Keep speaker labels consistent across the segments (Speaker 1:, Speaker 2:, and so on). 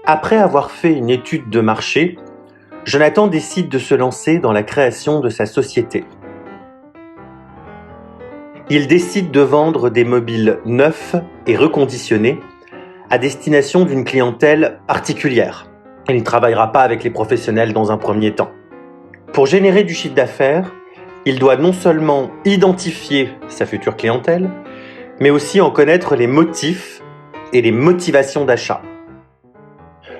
Speaker 1: Après avoir fait une étude de marché, Jonathan décide de se lancer dans la création de sa société. Il décide de vendre des mobiles neufs et reconditionnés à destination d'une clientèle particulière. Il ne travaillera pas avec les professionnels dans un premier temps. Pour générer du chiffre d'affaires, il doit non seulement identifier sa future clientèle, mais aussi en connaître les motifs et les motivations d'achat.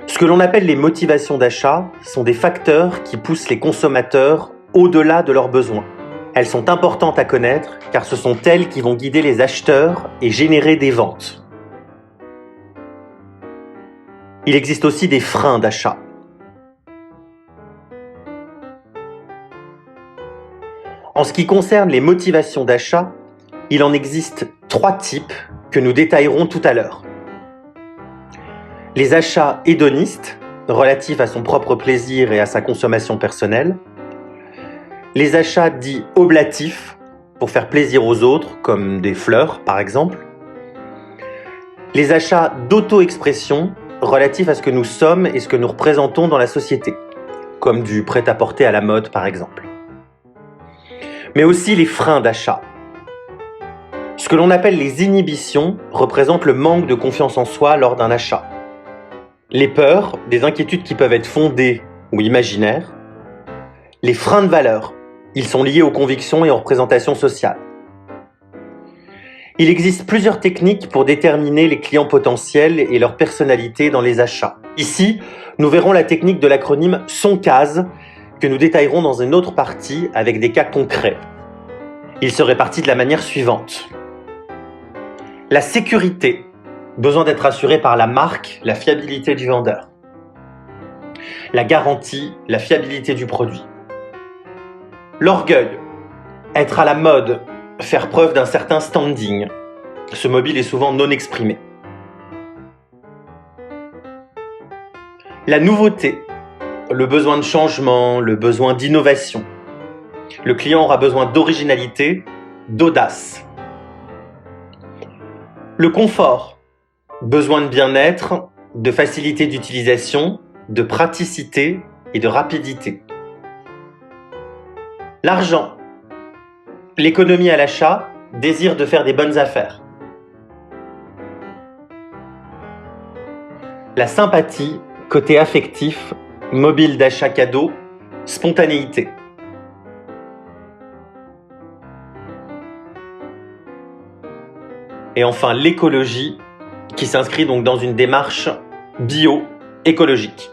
Speaker 1: Ce que l'on appelle les motivations d'achat sont des facteurs qui poussent les consommateurs au-delà de leurs besoins. Elles sont importantes à connaître car ce sont elles qui vont guider les acheteurs et générer des ventes. Il existe aussi des freins d'achat. En ce qui concerne les motivations d'achat, il en existe 3 types que nous détaillerons tout à l'heure. Les achats hédonistes, relatifs à son propre plaisir et à sa consommation personnelle. Les achats dits oblatifs, pour faire plaisir aux autres, comme des fleurs par exemple. Les achats d'auto-expression, relatifs à ce que nous sommes et ce que nous représentons dans la société, comme du prêt-à-porter à la mode par exemple. Mais aussi les freins d'achat. Ce que l'on appelle les inhibitions représentent le manque de confiance en soi lors d'un achat. Les peurs, des inquiétudes qui peuvent être fondées ou imaginaires. Les freins de valeur, ils sont liés aux convictions et aux représentations sociales. Il existe plusieurs techniques pour déterminer les clients potentiels et leur personnalité dans les achats. Ici, nous verrons la technique de l'acronyme SONCASE que nous détaillerons dans une autre partie avec des cas concrets. Il se répartit de la manière suivante. La sécurité, besoin d'être assuré par la marque, la fiabilité du vendeur. La garantie, la fiabilité du produit. L'orgueil, être à la mode, faire preuve d'un certain standing. Ce mobile est souvent non exprimé. La nouveauté, le besoin de changement, le besoin d'innovation. Le client aura besoin d'originalité, d'audace. Le confort, besoin de bien-être, de facilité d'utilisation, de praticité et de rapidité. L'argent, l'économie à l'achat, désir de faire des bonnes affaires. La sympathie, côté affectif, mobile d'achat cadeau, spontanéité. Et enfin l'écologie, qui s'inscrit donc dans une démarche bio-écologique.